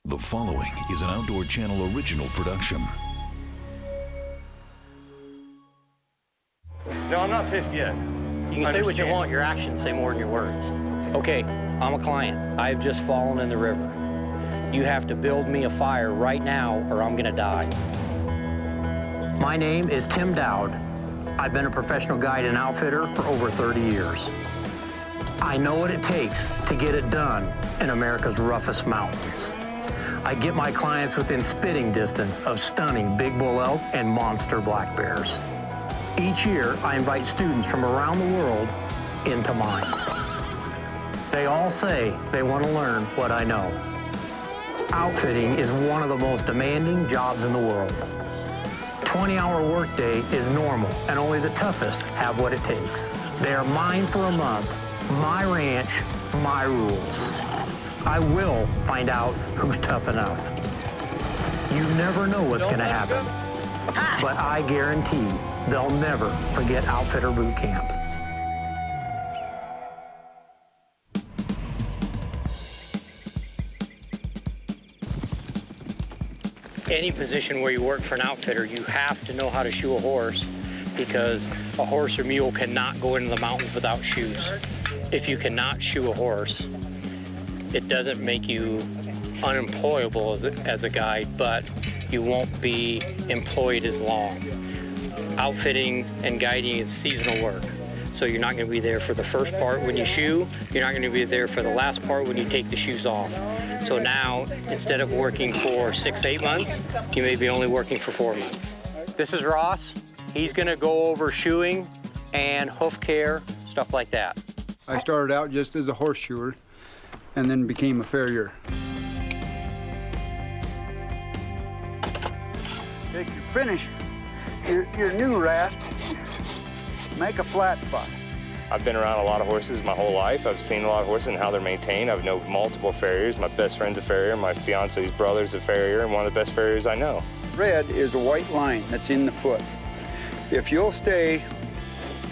The following is an Outdoor Channel original production. No, I'm not pissed yet. You can say what you want, your actions say more than your words. Okay, I'm a client. I've just fallen in the river. You have to build me a fire right now or I'm gonna die. My name is Tim Dowd. I've been a professional guide and outfitter for over 30 years. I know what it takes to get it done in America's roughest mountains. I get my clients within spitting distance of stunning big bull elk and monster black bears. Each year, I invite students from around the world into mine. They all say they want to learn what I know. Outfitting is one of the most demanding jobs in the world. 20-hour workday is normal, and only the toughest have what it takes. They are mine for a month, my ranch, my rules. I will find out who's tough enough. You never know what's going to happen, but I guarantee they'll never forget Outfitter Boot Camp. Any position where you work for an outfitter, you have to know how to shoe a horse, because a horse or mule cannot go into the mountains without shoes. If you cannot shoe a horse, it doesn't make you unemployable as a guide, but you won't be employed as long. Outfitting and guiding is seasonal work. So you're not going to be there for the first part when you shoe. You're not going to be there for the last part when you take the shoes off. So now, instead of working for 6-8 months, you may be only working for 4 months. This is Ross. He's going to go over shoeing and hoof care, stuff like that. I started out just as a horseshoer and then became a farrier. Take your finish, your new rasp, make a flat spot. I've been around a lot of horses my whole life. I've seen a lot of horses and how they're maintained. I've known multiple farriers. My best friend's a farrier. My fiance's brother's a farrier, and one of the best farriers I know. Red is a white line that's in the foot. If you'll stay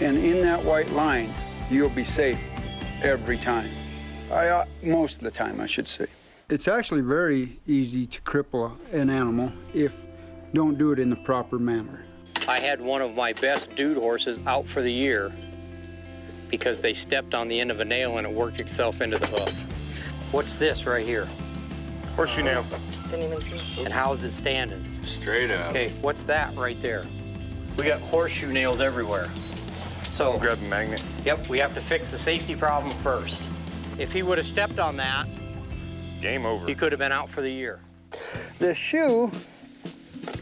and in that white line, you'll be safe every time. Most of the time, I should say. It's actually very easy to cripple an animal if you don't do it in the proper manner. I had one of my best dude horses out for the year because they stepped on the end of a nail and it worked itself into the hoof. What's this right here? Horseshoe nail. Didn't even see. And how is it standing? Straight up. Okay, what's that right there? We got horseshoe nails everywhere. So, Grab a magnet. yep, we have to fix the safety problem first. If he would have stepped on that, Game over. he could have been out for the year. The shoe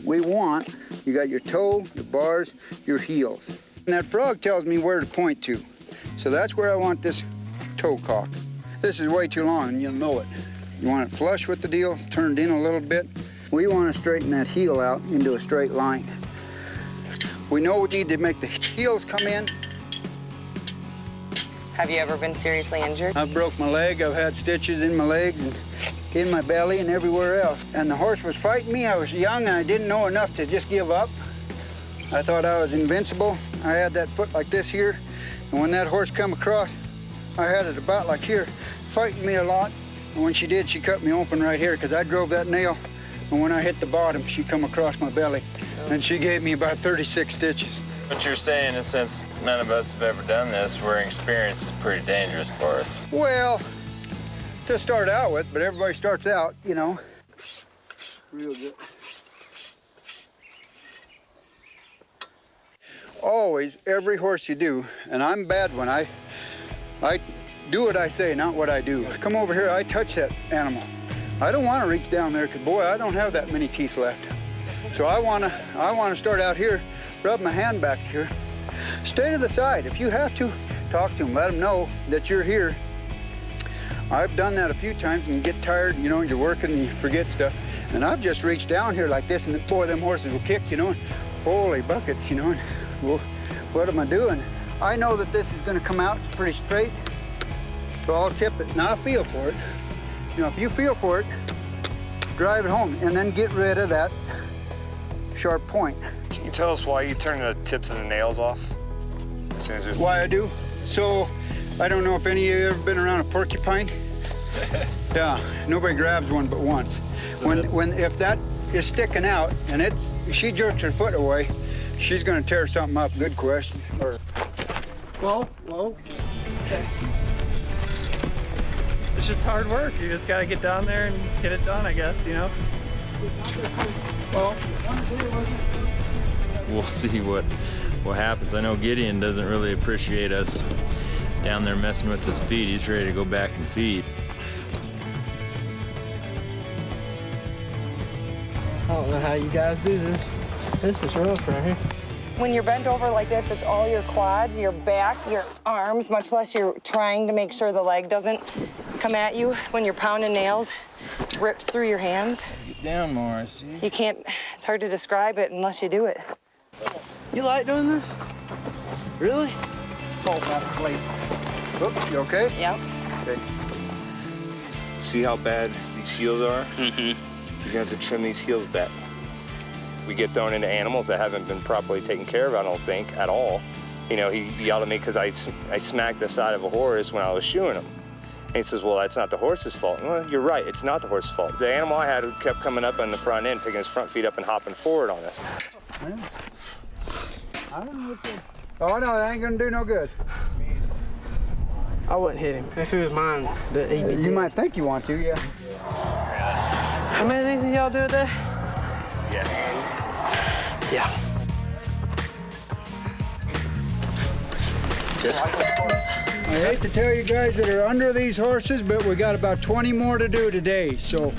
we want, you got your toe, your bars, your heels. And that frog tells me where to point to. So that's where I want this toe cock. This is way too long and you'll know it. You want it flush with the deal, turned in a little bit. We want to straighten that heel out into a straight line. We know we need to make the heels come in. Have you ever been seriously injured? I've broke my leg, I've had stitches in my legs and in my belly and everywhere else. And the horse was fighting me. I was young and I didn't know enough to just give up. I thought I was invincible. I had that foot like this here. And when that horse come across, I had it about like here, fighting me a lot. And when she did, she cut me open right here because I drove that nail. And when I hit the bottom, she come across my belly. And she gave me about 36 stitches. What you're saying is, since none of us have ever done this, we're experienced is pretty dangerous for us. Well, to start out with, but everybody starts out, you know, real good. Always, every horse you do, and I'm bad when I do what I say, not what I do. Come over here, I touch that animal. I don't want to reach down there, because boy, I don't have that many teeth left. So I want to start out here, rub my hand back here. Stay to the side. If you have to, talk to them. Let them know that you're here. I've done that a few times and you get tired, you know, you're working and you forget stuff. And I've just reached down here like this and boy, them horses will kick, you know. Holy buckets, you know. Well, what am I doing? I know that this is going to come out pretty straight, so I'll tip it. Now I feel for it. You know, if you feel for it, drive it home and then get rid of that sharp point. Can you tell us why you turn the tips of the nails off as soon as it's... Why I do? So, I don't know if any of you have ever been around a porcupine. Yeah, nobody grabs one but once. If that is sticking out and she jerks her foot away, she's going to tear something up. Good question. Whoa. Okay. It's just hard work. You just got to get down there and get it done, I guess, you know? Well, we'll see what happens. I know Gideon doesn't really appreciate us down there messing with his feet. He's ready to go back and feed. I don't know how you guys do this. This is rough right here. When you're bent over like this, it's all your quads, your back, your arms, much less you're trying to make sure the leg doesn't come at you when you're pounding nails, rips through your hands. Get down more, I see. You can't, it's hard to describe it unless you do it. You like doing this? Really? Hold that plate. Oops, you okay? Yep. Okay. See how bad these heels are? Mm-hmm. You're gonna have to trim these heels back. We get thrown into animals that haven't been properly taken care of, I don't think, at all. You know, he yelled at me because I smacked the side of a horse when I was shoeing him. And he says, well, that's not the horse's fault. Well, you're right, it's not the horse's fault. The animal I had kept coming up on the front end, picking his front feet up and hopping forward on us. I don't know what to... Oh, no, that ain't gonna do no good. I wouldn't hit him. If it was mine, he'd be You dead. might think you want to, yeah. How many of these y'all do a day? Yeah. I hate to tell you guys that are under these horses, but we got about 20 more to do today, so.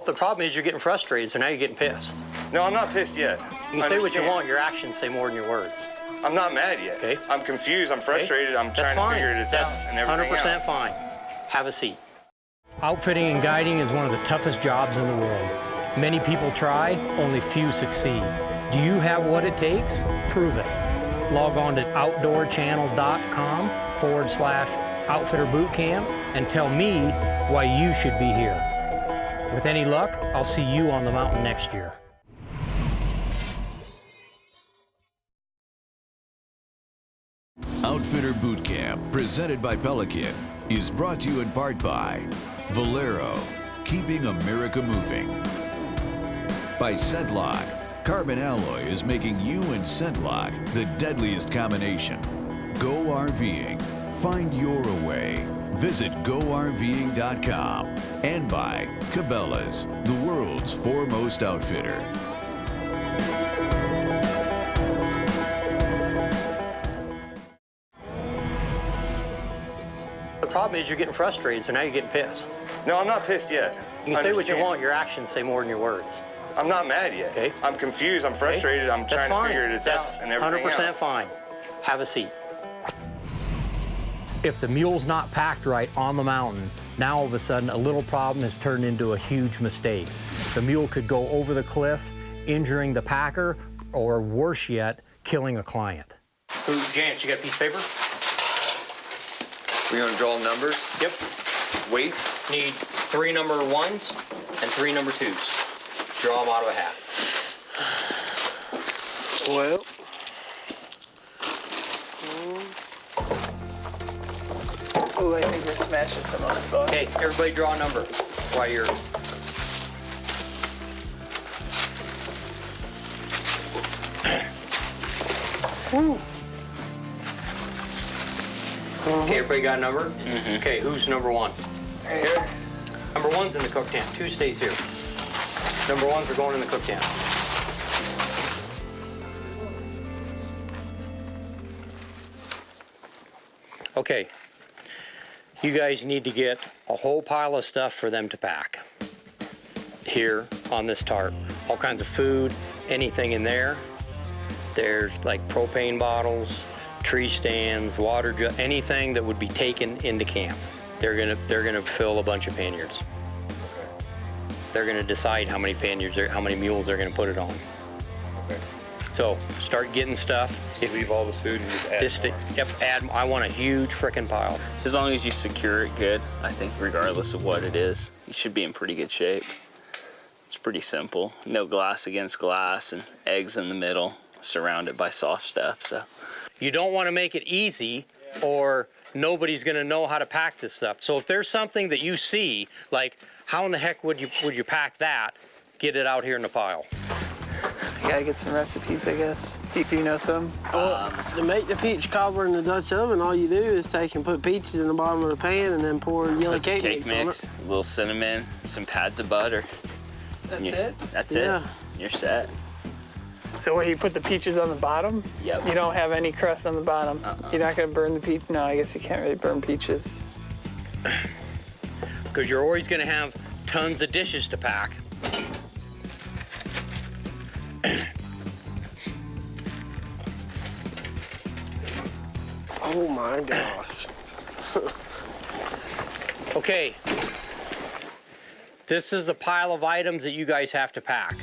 The problem is you're getting frustrated, so now you're getting pissed. No, I'm not pissed yet. You say what you want, your actions say more than your words. I'm not mad yet. Okay. I'm confused, I'm frustrated, I'm trying to figure this out and everything else. That's 100% fine. Have a seat. Outfitting and guiding is one of the toughest jobs in the world. Many people try, only few succeed. Do you have what it takes? Prove it. Log on to outdoorchannel.com/outfitter bootcamp and tell me why you should be here. With any luck, I'll see you on the mountain next year. Outfitter Bootcamp, presented by Pelican, is brought to you in part by Valero, keeping America moving. By ScentLock, carbon alloy is making you and ScentLock the deadliest combination. Go RVing, find your way. Visit GoRVing.com. And by Cabela's, the world's foremost outfitter. The problem is you're getting frustrated, so now you're getting pissed. No, I'm not pissed yet. You can say what you want, your actions say more than your words. I'm not mad yet. Okay. I'm confused, I'm frustrated, I'm trying to figure this out and everything else. That's 100% fine. Have a seat. If the mule's not packed right on the mountain, now all of a sudden a little problem has turned into a huge mistake. The mule could go over the cliff, injuring the packer, or worse yet, killing a client. Janet, you got a piece of paper? We're gonna draw numbers? Yep. Weights? Need 3 number 1s and 3 number 2s. Draw them out of a hat. Well. Oh, I think we're smashing some of those bugs. Okay, everybody draw a number while you're... Okay, everybody got a number? Mm-hmm. Okay, who's number 1? Right here. Number 1's in the cook tent. 2 stays here. Number 1s are going in the cook tent. Okay, you guys need to get a whole pile of stuff for them to pack here on this tarp. All kinds of food, anything in there. There's like propane bottles, tree stands, water jug, anything that would be taken into camp. They're gonna fill a bunch of panniers. They're gonna decide how many panniers, how many mules they're gonna put it on. Okay. So start getting stuff. If leave all the food and just add more. Yep, add. I want a huge frickin' pile. As long as you secure it good, I think regardless of what it is, you should be in pretty good shape. It's pretty simple. No glass against glass and eggs in the middle, surrounded by soft stuff. So you don't want to make it easy or nobody's gonna know how to pack this stuff. So if there's something that you see, like how in the heck would you pack that, get it out here in the pile. You gotta get some recipes, I guess. Do you know some? Well, to make the peach cobbler in the Dutch oven, all you do is take and put peaches in the bottom of the pan and then pour yellow cake mix on it. A little cinnamon, some pads of butter. That's it? That's Yeah. it. You're set. So what, you put the peaches on the bottom? Yep. You don't have any crust on the bottom? You're not gonna burn the peach? No, I guess you can't really burn peaches. Because you're always gonna have tons of dishes to pack. Oh my gosh. Okay. This is the pile of items that you guys have to pack.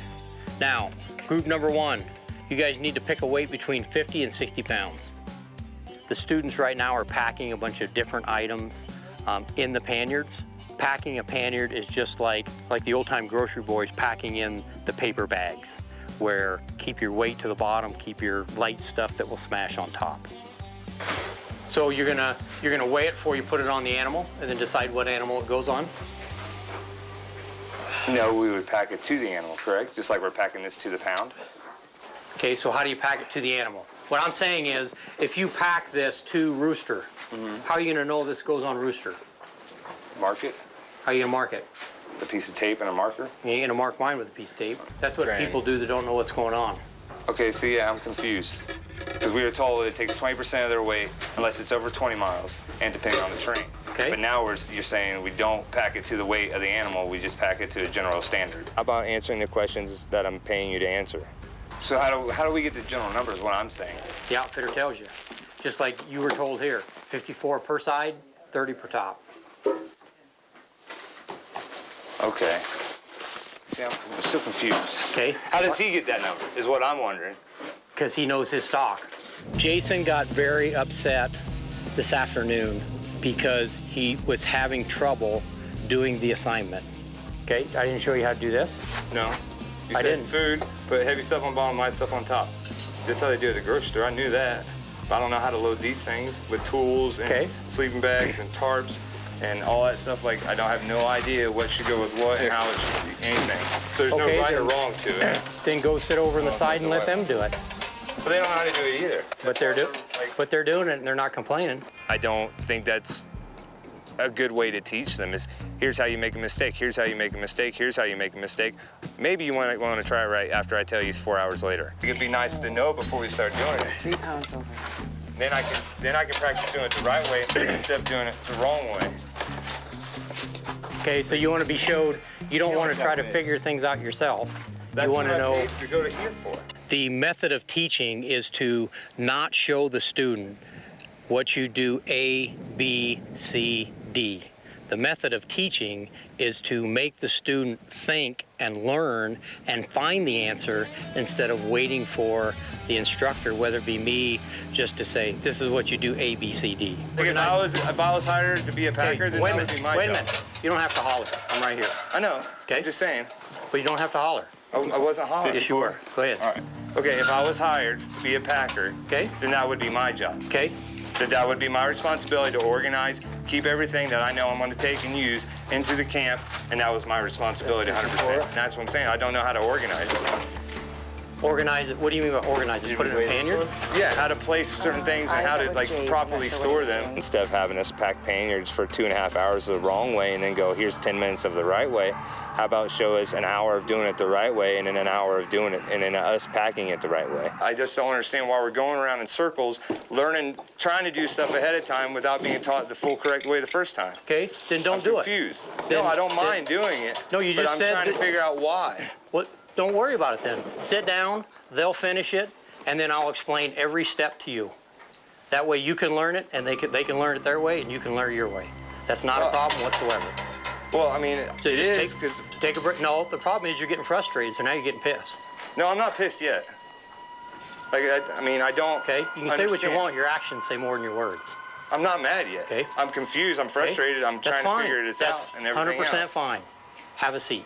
Now, group number 1, you guys need to pick a weight between 50 and 60 pounds. The students right now are packing a bunch of different items in the panniers. Packing a pannier is just like the old-time grocery boys packing in the paper bags, where keep your weight to the bottom, keep your light stuff that will smash on top. So you're gonna weigh it before you put it on the animal, and then decide what animal it goes on. No, we would pack it to the animal, correct? Just like we're packing this to the pound? Okay, so how do you pack it to the animal? What I'm saying is, if you pack this to Rooster, how are you gonna know this goes on Rooster? Mark it? How are you gonna mark it? A piece of tape and a marker? You ain't gonna mark mine with a piece of tape. That's what Right. people do that don't know what's going on. Okay, so yeah, I'm confused. Because we were told it takes 20% of their weight unless it's over 20 miles and depending on the terrain. Okay. But now you're saying we don't pack it to the weight of the animal, we just pack it to a general standard. How about answering the questions that I'm paying you to answer? So how do we get the general numbers, what I'm saying? The outfitter tells you. Just like you were told here, 54 per side, 30 per top. Okay. See, I'm still confused. Okay. How does he get that number, is what I'm wondering. Because he knows his stock. Jason got very upset this afternoon because he was having trouble doing the assignment. Okay, I didn't show you how to do this. No. You I said didn't. food, put heavy stuff on bottom, light stuff on top. That's how they do it at the grocery store, I knew that. But I don't know how to load these things with tools and Okay. sleeping bags and tarps and all that stuff. Like, I don't have no idea what should go with what and how it should be anything. So there's Okay, no right or then- wrong to it. Then go sit over on the side and let them do it. But they don't know how to do it either. But they're doing it and they're not complaining. I don't think that's a good way to teach them is here's how you make a mistake, here's how you make a mistake, here's how you make a mistake. Maybe you want to try it right after I tell you 4 hours later. It'd be nice to know before we start doing it. 3 pounds over. Then I can practice doing it the right way instead of doing it the wrong way. Okay, so you want to be showed, you don't want to try to figure things out yourself. That's You want what to I know. paid to go to here for. The method of teaching is to not show the student what you do A, B, C, D. The method of teaching is to make the student think and learn and find the answer instead of waiting for the instructor, whether it be me, just to say, this is what you do A, B, C, D. Like if I was hired to be a packer, then wait that a would be minute, my wait a job. minute. You don't have to holler. I'm right here. I know. Okay. I'm just saying. But you don't have to holler. I wasn't hired. Yes, you were. Go ahead. All right. Okay, if I was hired to be a packer, Okay. then that would be my job. Okay. That would be my responsibility to organize, keep everything that I know I'm going to take and use into the camp, and that was my responsibility 100%. And that's what I'm saying. I don't know how to organize it. Organize it. What do you mean by organize it? Put it in a pannier? Yeah, how to place certain things and how to properly store them. Instead of having us pack panniers for 2.5 hours the wrong way and then go, here's 10 minutes of the right way, how about show us an hour of doing it the right way and then an hour of doing it and then us packing it the right way? I just don't understand why we're going around in circles, learning, trying to do stuff ahead of time without being taught the full correct way the first time. Okay, then don't do it. I'm confused. Then- No, I don't mind doing it. No, you but just I'm said trying to that- figure out why. What? Don't worry about it then. Sit down, they'll finish it, and then I'll explain every step to you. That way you can learn it, and they can learn it their way, and you can learn it your way. That's not a problem whatsoever. Well, I mean, So you it just is because take a break. No, the problem is you're getting frustrated, so now you're getting pissed. no, I'm not pissed yet. Like, I mean, I don't. Okay? You can say what you understand. want, your actions say more than your words. I'm not mad yet. Okay. I'm confused. I'm frustrated. I'm That's trying fine. to figure this That's out and everything 100% else. fine. Have a seat.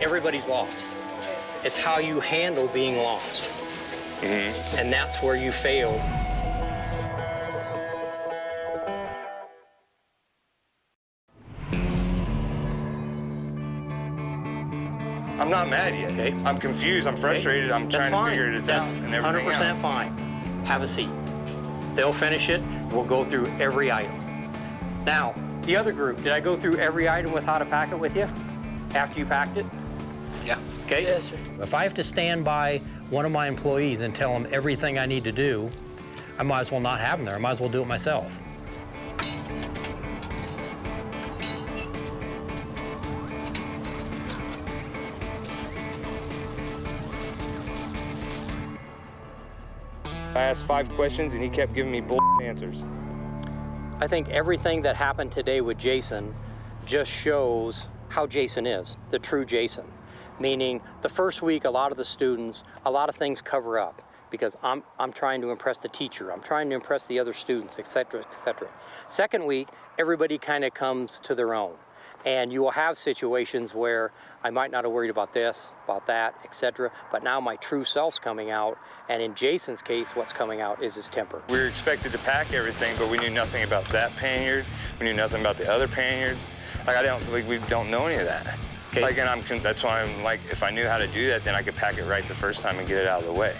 Everybody's lost. It's how you handle being lost. And that's where you failed. I'm not mad yet. Okay. I'm confused. I'm frustrated. I'm That's trying fine. to figure this out and everything 100% else. fine. Have a seat. They'll finish it. We'll go through every item. Now, the other group, did I go through every item with how to pack it with you after you packed it? Yeah. Okay? Yes, sir. If I have to stand by one of my employees and tell them everything I need to do, I might as well not have them there. I might as well do it myself. I asked 5 questions and he kept giving me bull answers. I think everything that happened today with Jason just shows how Jason is, the true Jason. Meaning, the first week, a lot of the students, a lot of things cover up because I'm trying to impress the teacher, I'm trying to impress the other students, et cetera, et cetera. Second week, everybody kind of comes to their own. And you will have situations where I might not have worried about this, about that, et cetera, but now my true self's coming out, and in Jason's case, what's coming out is his temper. We were expected to pack everything, but we knew nothing about that panniard. We knew nothing about the other panniards. We don't know any of that. Okay. That's why I'm like, if I knew how to do that, then I could pack it right the first time and get it out of the way.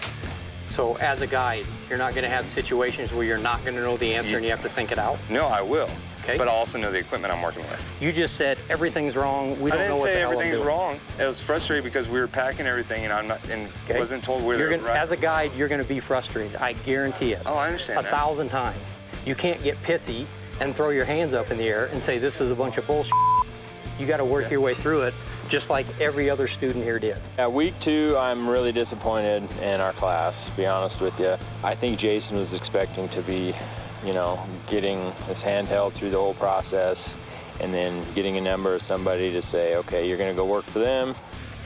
So as a guide, you're not gonna have situations where you're not gonna know the answer and you have to think it out? No, I will. Okay. But I also know the equipment I'm working with. You just said everything's wrong. We don't know what the hell I'm doing. I didn't say everything's wrong. It was frustrating because we were packing everything and Okay. wasn't told where they're right. As a guide, you're gonna be frustrated. I guarantee it. Oh, I understand that. 1,000 times. You can't get pissy and throw your hands up in the air and say this is a bunch of bullshit. You gotta work your way through it, just like every other student here did. At week 2, I'm really disappointed in our class, to be honest with you. I think Jason was expecting to be, getting his hand held through the whole process and then getting a number of somebody to say, okay, you're gonna go work for them.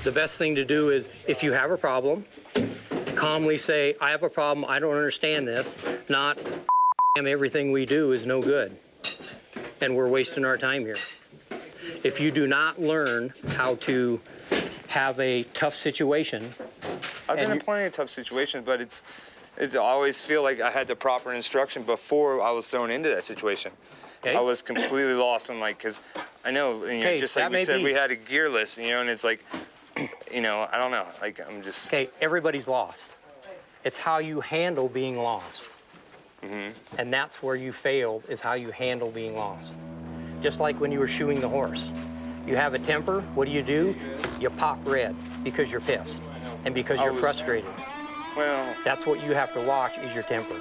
The best thing to do is, if you have a problem, calmly say, I have a problem, I don't understand this, not everything we do is no good, and we're wasting our time here. If you do not learn how to have a tough situation. I've been in plenty of tough situations, but I always feel like I had the proper instruction before I was thrown into that situation. Okay. I was completely lost on because I know, just like we said, we had a gear list, and it's like, I don't know, I'm just. Okay, everybody's lost. It's how you handle being lost. And that's where you failed, is how you handle being lost. Just like when you were shoeing the horse. You have a temper, what do? You pop red because you're pissed and because you're frustrated. Well, that's what you have to watch, is your temper.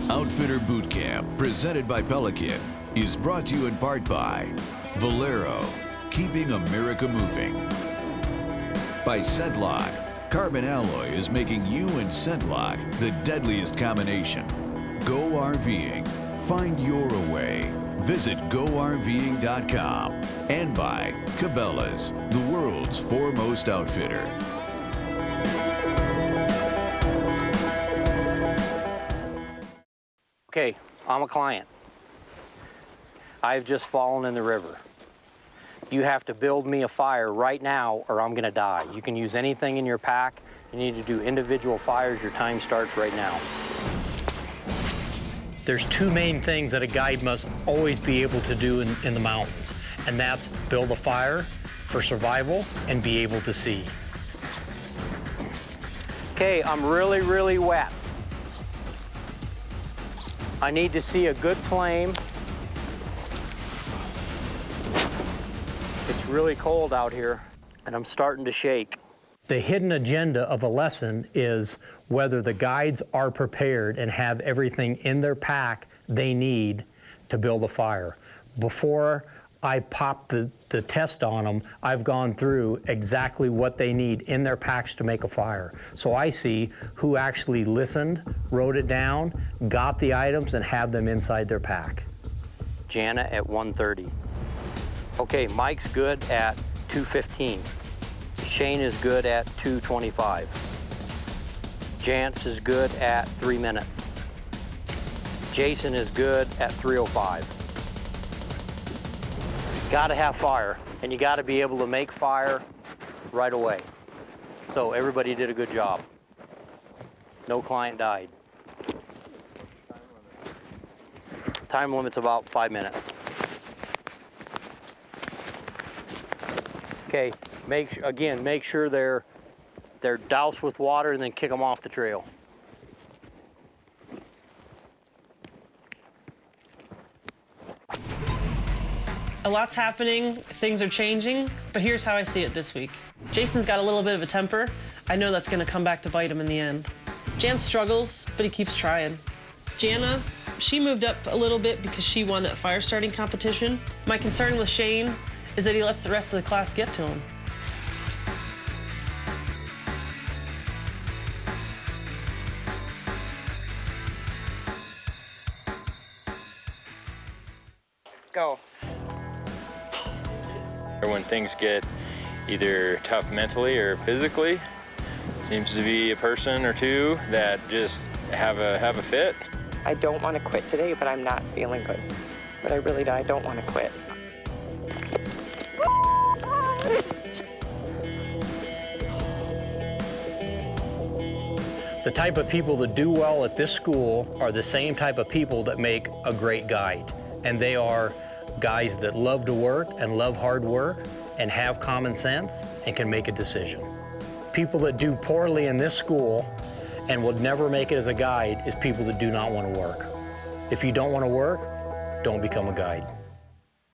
Outfitter Bootcamp, presented by Pelican, is brought to you in part by Valero, keeping America moving. By Sedlock, carbon alloy is making you and Sedlock the deadliest combination. Go RVing. Find your way. Visit GoRVing.com. And by Cabela's, the world's foremost outfitter. Okay, I'm a client. I've just fallen in the river. You have to build me a fire right now or I'm gonna die. You can use anything in your pack. You need to do individual fires. Your time starts right now. There's 2 main things that a guide must always be able to do in the mountains, and that's build a fire for survival and be able to see. Okay, I'm really, really wet. I need to see a good flame. It's really cold out here, and I'm starting to shake. The hidden agenda of a lesson is whether the guides are prepared and have everything in their pack they need to build a fire. Before I pop the test on them, I've gone through exactly what they need in their packs to make a fire. So I see who actually listened, wrote it down, got the items, and have them inside their pack. Jana at 1:30. Okay, Mike's good at 2:15. Shane is good at 2:25. Jance is good at 3 minutes. Jason is good at 3:05. gotta have fire, and you gotta be able to make fire right away. So everybody did a good job. No client died. Time limit's about 5 minutes. Okay, make sure they're doused with water and then kick them off the trail. A lot's happening, things are changing, but here's how I see it this week. Jason's got a little bit of a temper. I know that's gonna come back to bite him in the end. Jan struggles, but he keeps trying. Jana, she moved up a little bit because she won that fire starting competition. My concern with Shane is that he lets the rest of the class get to him. Go. When things get either tough mentally or physically, seems to be a person or two that just have a fit. I don't want to quit today, but I'm not feeling good. But I don't want to quit. The type of people that do well at this school are the same type of people that make a great guide. And they are guys that love to work and love hard work and have common sense and can make a decision. People that do poorly in this school and will never make it as a guide is people that do not want to work. If you don't want to work, don't become a guide.